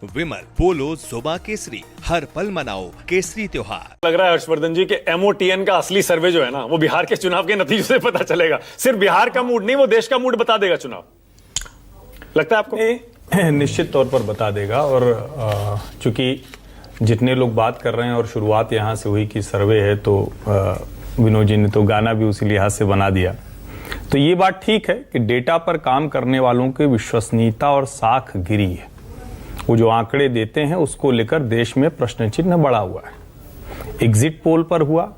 विमल, पोलो, जोमा केसरी, हर पल मनाओ केसरी त्योहार। लग रहा है हर्षवर्धन जी कि MOTN का असली सर्वे जो है ना वो बिहार के चुनाव के नतीजे से पता चलेगा। सिर्फ बिहार का मूड नहीं, वो देश का मूड बता देगा चुनाव। लगता है आपको? निश्चित तौर पर बता देगा। और चूंकि जितने लोग बात कर रहे हैं और शुरुआत यहां से हुई कि सर्वे है, तो विनोद जी ने तो गाना भी उसी लिहाज से बना दिया। तो ये बात ठीक है कि डेटा पर काम करने वालों की विश्वसनीयता और साख गिरी है। वो जो आंकड़े देते हैं उसको लेकर देश में प्रश्न चिन्ह बढ़ा हुआ है। एग्जिट पोल पर हुआ,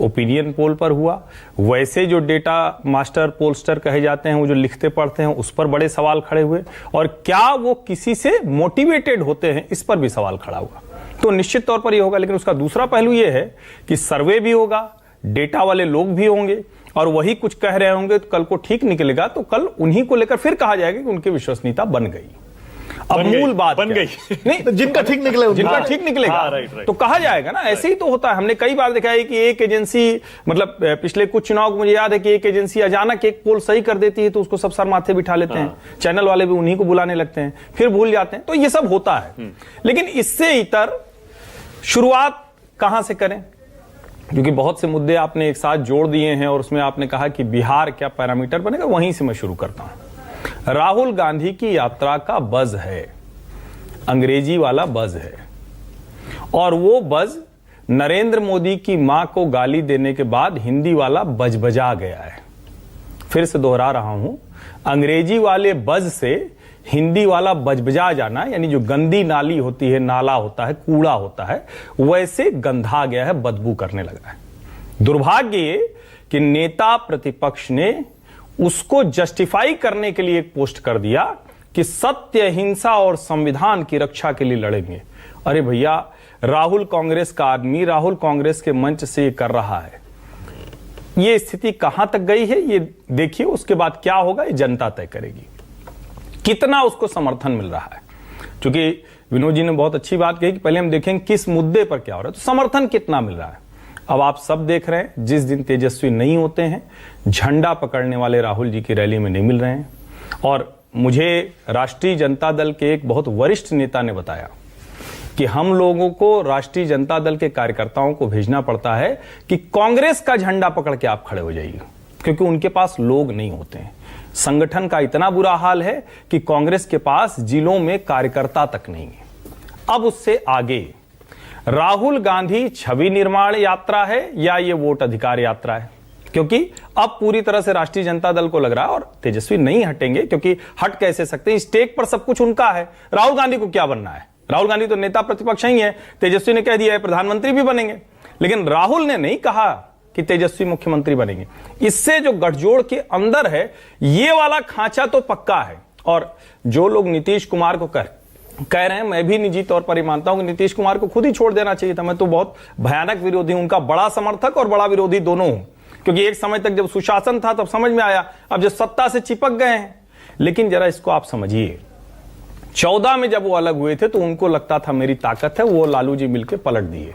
ओपिनियन पोल पर हुआ, वैसे जो डेटा मास्टर पोलस्टर कहे जाते हैं, वो जो लिखते पढ़ते हैं, उस पर बड़े सवाल खड़े हुए। और क्या वो किसी से मोटिवेटेड होते हैं, इस पर भी सवाल खड़ा हुआ। तो निश्चित तौर पर ये होगा। लेकिन उसका दूसरा पहलू ये है कि सर्वे भी होगा, डेटा वाले लोग भी होंगे और वही कुछ कह रहे होंगे, तो कल को ठीक निकलेगा तो कल उन्हीं को लेकर फिर कहा जाएगा कि उनकी विश्वसनीयता बन गई। अब मूल बात बन गई नहीं, तो जिनका ठीक निकले, जिनका ठीक निकलेगा तो कहा जाएगा ना। ऐसे ही तो होता है। हमने कई बार देखा है कि एक एजेंसी, मतलब पिछले कुछ चुनाव को मुझे याद है कि एक एजेंसी अचानक एक पोल सही कर देती है तो उसको सब सर माथे बिठा लेते हैं, चैनल वाले भी उन्हीं को बुलाने लगते हैं, फिर भूल जाते हैं। तो ये सब होता है। लेकिन इससे इतर शुरुआत कहां से करें, क्योंकि बहुत से मुद्दे आपने एक साथ जोड़ दिए हैं और उसमें आपने कहा कि बिहार क्या पैरामीटर बनेगा, वहीं से मैं शुरू करता हूं। राहुल गांधी की यात्रा का बज़ है, अंग्रेजी वाला बज़ है, और वो बज़ नरेंद्र मोदी की मां को गाली देने के बाद हिंदी वाला बजबजा गया है। फिर से दोहरा रहा हूं, अंग्रेजी वाले बज़ से हिंदी वाला बजबजा जाना, यानी जो गंदी नाली होती है, नाला होता है, कूड़ा होता है, वैसे गंधा गया है, बदबू करने लगा है। दुर्भाग्य ये कि नेता प्रतिपक्ष ने उसको जस्टिफाई करने के लिए एक पोस्ट कर दिया कि सत्य, अहिंसा और संविधान की रक्षा के लिए लड़ेंगे। अरे भैया, राहुल कांग्रेस का आदमी राहुल कांग्रेस के मंच से कर रहा है। ये स्थिति कहां तक गई है ये देखिए, उसके बाद क्या होगा ये जनता तय करेगी। कितना उसको समर्थन मिल रहा है, क्योंकि विनोद जी ने बहुत अच्छी बात कही कि पहले हम देखेंगे किस मुद्दे पर क्या हो रहा है, तो समर्थन कितना मिल रहा है। अब आप सब देख रहे हैं, जिस दिन तेजस्वी नहीं होते हैं, झंडा पकड़ने वाले राहुल जी की रैली में नहीं मिल रहे हैं। और मुझे राष्ट्रीय जनता दल के एक बहुत वरिष्ठ नेता ने बताया कि हम लोगों को राष्ट्रीय जनता दल के कार्यकर्ताओं को भेजना पड़ता है कि कांग्रेस का झंडा पकड़ के आप खड़े हो जाइए, क्योंकि उनके पास लोग नहीं होते हैं। संगठन का इतना बुरा हाल है कि कांग्रेस के पास जिलों में कार्यकर्ता तक नहीं है। अब उससे आगे राहुल गांधी छवि निर्माण यात्रा है या ये वोट अधिकार यात्रा है, क्योंकि अब पूरी तरह से राष्ट्रीय जनता दल को लग रहा है, और तेजस्वी नहीं हटेंगे, क्योंकि हट कैसे सकते हैं, स्टेक पर सब कुछ उनका है। राहुल गांधी को क्या बनना है? राहुल गांधी तो नेता प्रतिपक्ष ही है। तेजस्वी ने कह दिया है प्रधानमंत्री भी बनेंगे, लेकिन राहुल ने नहीं कहा कि तेजस्वी मुख्यमंत्री बनेंगे। इससे जो गठजोड़ के अंदर है, ये वाला खांचा तो पक्का है। और जो लोग नीतीश कुमार को कह रहे हैं, मैं भी निजी तौर पर ही मानता हूं कि नीतीश कुमार को खुद ही छोड़ देना चाहिए था। मैं तो बहुत भयानक विरोधी हूं, उनका बड़ा समर्थक और बड़ा विरोधी दोनों हूं, क्योंकि एक समय तक जब सुशासन था तब समझ में आया, अब जब सत्ता से चिपक गए हैं। लेकिन जरा इसको आप समझिए, 14 में जब वो अलग हुए थे तो उनको लगता था मेरी ताकत है, वो लालू जी मिलकर पलट दिए।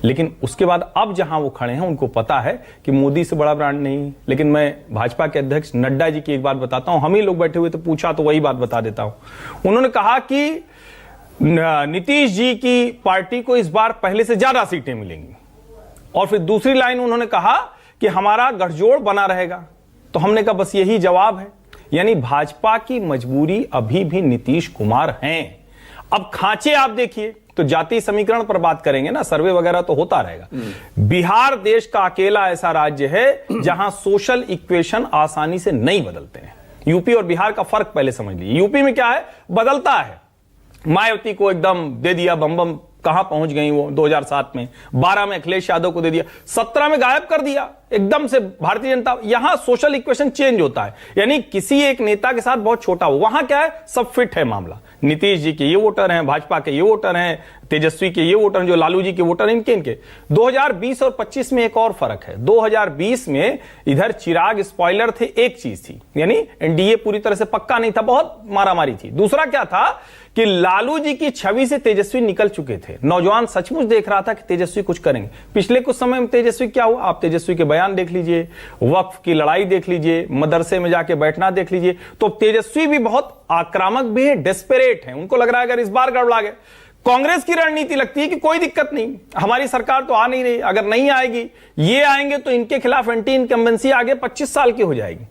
लेकिन उसके बाद अब जहां वो खड़े हैं, उनको पता है कि मोदी से बड़ा ब्रांड नहीं। लेकिन मैं भाजपा के अध्यक्ष नड्डा जी की एक बात बताता हूं, हम ही लोग बैठे हुए तो पूछा तो वही बात बता देता हूं। उन्होंने कहा कि नीतीश जी की पार्टी को इस बार पहले से ज्यादा सीटें मिलेंगी, और फिर दूसरी लाइन उन्होंने कहा कि हमारा गठजोड़ बना रहेगा। तो हमने कहा बस यही जवाब है। यानी भाजपा की मजबूरी अभी भी नीतीश कुमार हैं। अब खांचे आप देखिए, तो जातीय समीकरण पर बात करेंगे ना, सर्वे वगैरह तो होता रहेगा। बिहार देश का अकेला ऐसा राज्य है जहां सोशल इक्वेशन आसानी से नहीं बदलते हैं। यूपी और बिहार का फर्क पहले समझ लीजिए। यूपी में क्या है, बदलता है। मायावती को एकदम दे दिया, बम बम, कहां पहुंच गई वो 2007 में, 12 में अखिलेश यादव को दे दिया, 17 में गायब कर दिया एकदम से भारतीय जनता। यहां सोशल इक्वेशन चेंज होता है, यानी किसी एक नेता के साथ बहुत छोटा हो। वहां क्या है, सब फिट है मामला। नीतीश जी के ये वोटर हैं, भाजपा के ये वोटर हैं, तेजस्वी के ये वोटर हैं, जो लालू जी के वोटर हैं, इनके 2020 और 25 में एक और फर्क है। 2020 में इधर चिराग स्पॉइलर थे, एक चीज थी, यानी एनडीए पूरी तरह से पक्का नहीं था, बहुत मारामारी थी। दूसरा क्या था कि लालू जी की छवि से तेजस्वी निकल चुके थे। नौजवान सचमुच देख रहा था कि तेजस्वी कुछ करेंगे। पिछले कुछ समय में तेजस्वी क्या हुआ, आप तेजस्वी के बयान देख लीजिए, वक्फ की लड़ाई देख लीजिए, मदरसे में जाके बैठना देख लीजिए। तो तेजस्वी भी बहुत आक्रामक भी है, डेस्परेट है। उनको लग रहा है अगर इस बार गड़बड़ा गया। कांग्रेस की रणनीति लगती है कि कोई दिक्कत नहीं, हमारी सरकार तो आ नहीं रही, अगर नहीं आएगी, ये आएंगे तो इनके खिलाफ एंटी इनकम्बेंसी आगे 25 साल की हो जाएगी।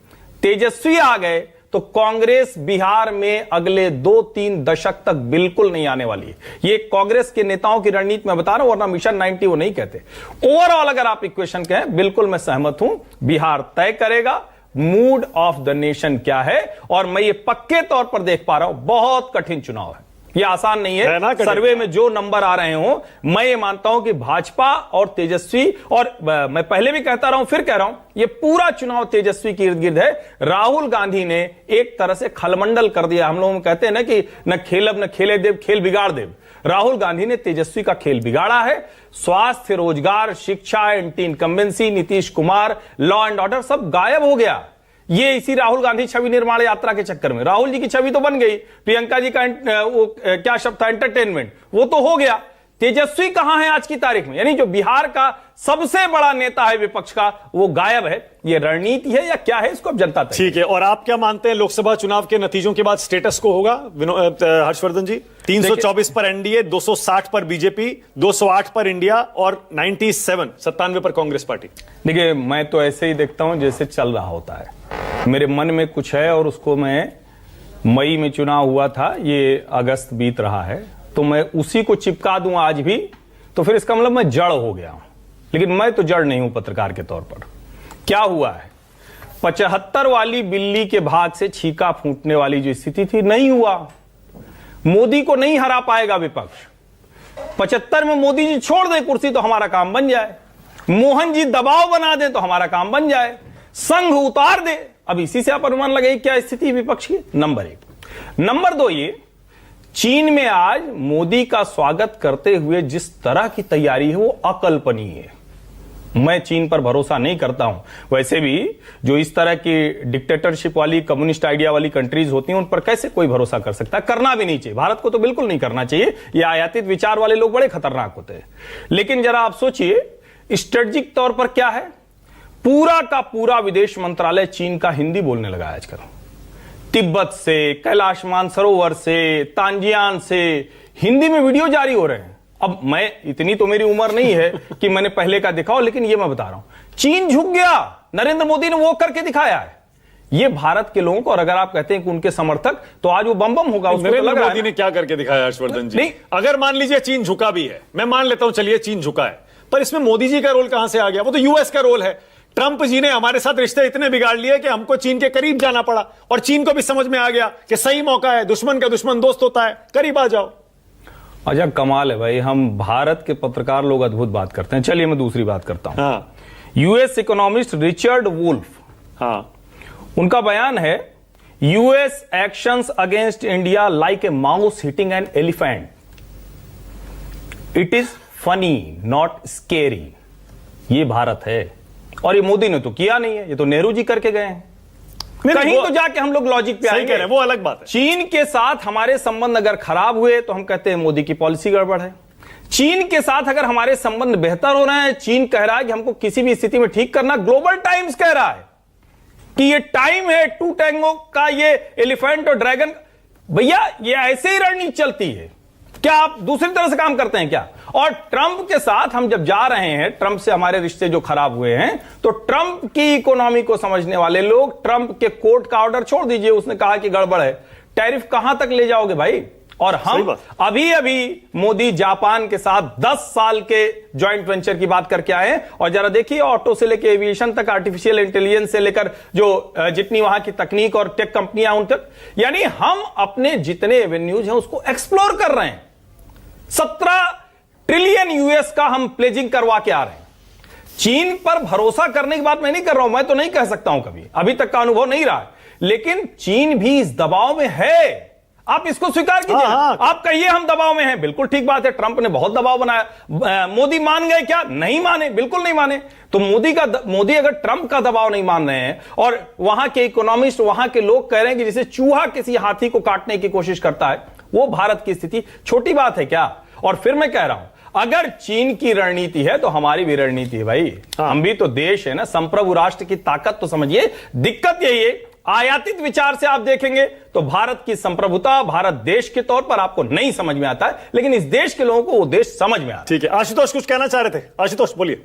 तेजस्वी आ गए तो कांग्रेस बिहार में अगले 2-3 दशक तक बिल्कुल नहीं आने वाली है। ये कांग्रेस के नेताओं की रणनीति मैं बता रहा हूं, वरना मिशन 90 वो नहीं कहते। ओवरऑल अगर आप इक्वेशन कहें, बिल्कुल मैं सहमत हूं, बिहार तय करेगा मूड ऑफ द नेशन क्या है। और मैं ये पक्के तौर पर देख पा रहा हूं, बहुत कठिन चुनाव है, ये आसान नहीं है। सर्वे में जो नंबर आ रहे हो, मैं ये मानता हूं कि भाजपा और तेजस्वी, और मैं पहले भी कहता रहा हूं, फिर कह रहा हूं, ये पूरा चुनाव तेजस्वी के इर्द गिर्द है। राहुल गांधी ने एक तरह से खलमंडल कर दिया। हम लोग कहते हैं ना कि न खेलब न खेले देव, खेल बिगाड़ देव। राहुल गांधी ने तेजस्वी का खेल बिगाड़ा है। स्वास्थ्य, रोजगार, शिक्षा, anti incumbency, Nitish Kumar, law and order सब गायब हो गया। ये इसी राहुल गांधी छवि निर्माण यात्रा के चक्कर में। राहुल जी की छवि तो बन गई, प्रियंका जी का वो क्या शब्द था, एंटरटेनमेंट, वो तो हो गया। तेजस्वी कहां है आज की तारीख में? यानी जो बिहार का सबसे बड़ा नेता है विपक्ष का, वो गायब है। ये रणनीति है या क्या है, इसको अब जनता तय। ठीक है, और आप क्या मानते हैं लोकसभा चुनाव के नतीजों के बाद स्टेटस को होगा हर्षवर्धन जी? 324 पर एनडीए, 260 पर बीजेपी, 208 पर इंडिया और 97 पर कांग्रेस पार्टी। देखिए, मैं तो ऐसे ही देखता हूं जैसे चल रहा होता है। मेरे मन में कुछ है और उसको मैं, मई में चुनाव हुआ था, ये अगस्त बीत रहा है, तो मैं उसी को चिपका दूं आज भी, तो फिर इसका मतलब मैं जड़ हो गया हूं। लेकिन मैं तो जड़ नहीं हूं पत्रकार के तौर पर। क्या हुआ है, 75 वाली बिल्ली के भाग से छीका फूटने वाली जो स्थिति थी, नहीं हुआ। मोदी को नहीं हरा पाएगा विपक्ष। 75 में मोदी जी छोड़ दे कुर्सी तो हमारा काम बन जाए, मोहन जी दबाव बना दे तो हमारा काम बन जाए, संघ उतार दे। अब इसी से आप अनुमान लगाइए क्या स्थिति विपक्ष की। नंबर 1। नंबर 2, ये चीन में आज मोदी का स्वागत करते हुए जिस तरह की तैयारी है वो अकल्पनीय है। मैं चीन पर भरोसा नहीं करता हूं। वैसे भी जो इस तरह की डिक्टेटरशिप वाली, कम्युनिस्ट आइडिया वाली कंट्रीज होती हैं, उन पर कैसे कोई भरोसा कर सकता है? करना भी नहीं चाहिए। भारत को तो बिल्कुल नहीं करना चाहिए। ये आयातित विचार वाले लोग बड़े खतरनाक होते हैं। लेकिन जरा आप सोचिए, स्ट्रेटेजिक तौर पर क्या है, पूरा का पूरा विदेश मंत्रालय चीन का हिंदी बोलने लगा है आजकल। तिब्बत से, कैलाश मानसरोवर से, तांजियान से हिंदी में वीडियो जारी हो रहे हैं। अब मैं, इतनी तो मेरी उम्र नहीं है कि मैंने पहले का दिखाओ, लेकिन ये मैं बता रहा हूं, चीन झुक गया। नरेंद्र मोदी ने वो करके दिखाया है। ये भारत के लोगों को, और अगर आप कहते हैं कि उनके समर्थक, तो आज वो बम बम होगा। नरेंद्र मोदी ने क्या करके दिखाया हर्षवर्धन जी? अगर मान लीजिए चीन झुका भी है, मैं मान लेता हूं, चलिए चीन झुका है, पर इसमें मोदी जी का रोल कहां से आ गया? वो तो यूएस का रोल है। ट्रंप जी ने हमारे साथ रिश्ते इतने बिगाड़ लिए कि हमको चीन के करीब जाना पड़ा, और चीन को भी समझ में आ गया कि सही मौका है, दुश्मन का दुश्मन दोस्त होता है, करीब आ जाओ। अच्छा, कमाल है भाई, हम भारत के पत्रकार लोग अद्भुत बात करते हैं। चलिए मैं दूसरी बात करता हूं। हाँ। यूएस इकोनॉमिस्ट रिचर्ड वुल्फ, हाँ, उनका बयान है, US actions against India like a mouse hitting an elephant, it is funny not scary. ये भारत है, और ये मोदी ने तो किया नहीं है, ये तो नेहरू जी करके गए हैं। कहीं तो जाके हम लोग लॉजिक पे आएंगे, वो अलग बात है। चीन के साथ हमारे संबंध अगर खराब हुए तो हम कहते हैं मोदी की पॉलिसी गड़बड़ है। चीन के साथ अगर हमारे संबंध बेहतर हो रहे हैं, चीन कह रहा है कि हमको किसी भी स्थिति में ठीक करना, ग्लोबल टाइम्स कह रहा है कि ये टाइम है टू टैंगो का, ये एलिफेंट और ड्रैगन। भैया, ये ऐसे ही रणनीति चलती है क्या? आप दूसरी तरह से काम करते हैं क्या? और ट्रंप के साथ हम जब जा रहे हैं, ट्रंप से हमारे रिश्ते जो खराब हुए हैं, तो ट्रंप की इकोनॉमी को समझने वाले लोग, ट्रंप के कोर्ट का ऑर्डर छोड़ दीजिए, उसने कहा कि गड़बड़ है, टैरिफ कहां तक ले जाओगे भाई? और हम अभी अभी मोदी जापान के साथ 10 साल के ज्वाइंट वेंचर की बात करके आए हैं, और जरा देखिए, ऑटो से लेकर एविएशन तक, आर्टिफिशियल इंटेलिजेंस से लेकर जो जितनी वहां की तकनीक और टेक कंपनियां उन तक, यानी हम अपने जितने एवेन्यूज हैं उसको एक्सप्लोर कर रहे हैं। 17 ट्रिलियन यूएस का हम प्लेजिंग करवा के आ रहे हैं। चीन पर भरोसा करने की बात मैं नहीं कर रहा हूं, मैं तो नहीं कह सकता हूं, कभी अभी तक का अनुभव नहीं रहा, लेकिन चीन भी इस दबाव में है। आप इसको स्वीकार कीजिए। आप कहिए हम दबाव में हैं, बिल्कुल ठीक बात है, ट्रंप ने बहुत दबाव बनाया। मोदी मान गए क्या? नहीं माने, बिल्कुल नहीं माने। तो मोदी अगर ट्रंप का दबाव नहीं मान रहे हैं, और वहां के इकोनॉमिस्ट, वहां के लोग कह रहे हैं कि जैसे चूहा किसी हाथी को काटने की कोशिश करता है, वो भारत की स्थिति छोटी बात है क्या? और फिर मैं कह रहा हूं, अगर चीन की रणनीति है तो हमारी भी रणनीति है भाई। हम भी तो देश है ना, संप्रभु राष्ट्र की ताकत तो समझिए। दिक्कत यही है, आयातित विचार से आप देखेंगे तो भारत की संप्रभुता, भारत देश के तौर पर आपको नहीं समझ में आता है, लेकिन इस देश के लोगों को वो देश समझ में आता है। ठीक है, आशुतोष कुछ कहना चाह रहे थे? आशुतोष बोलिए।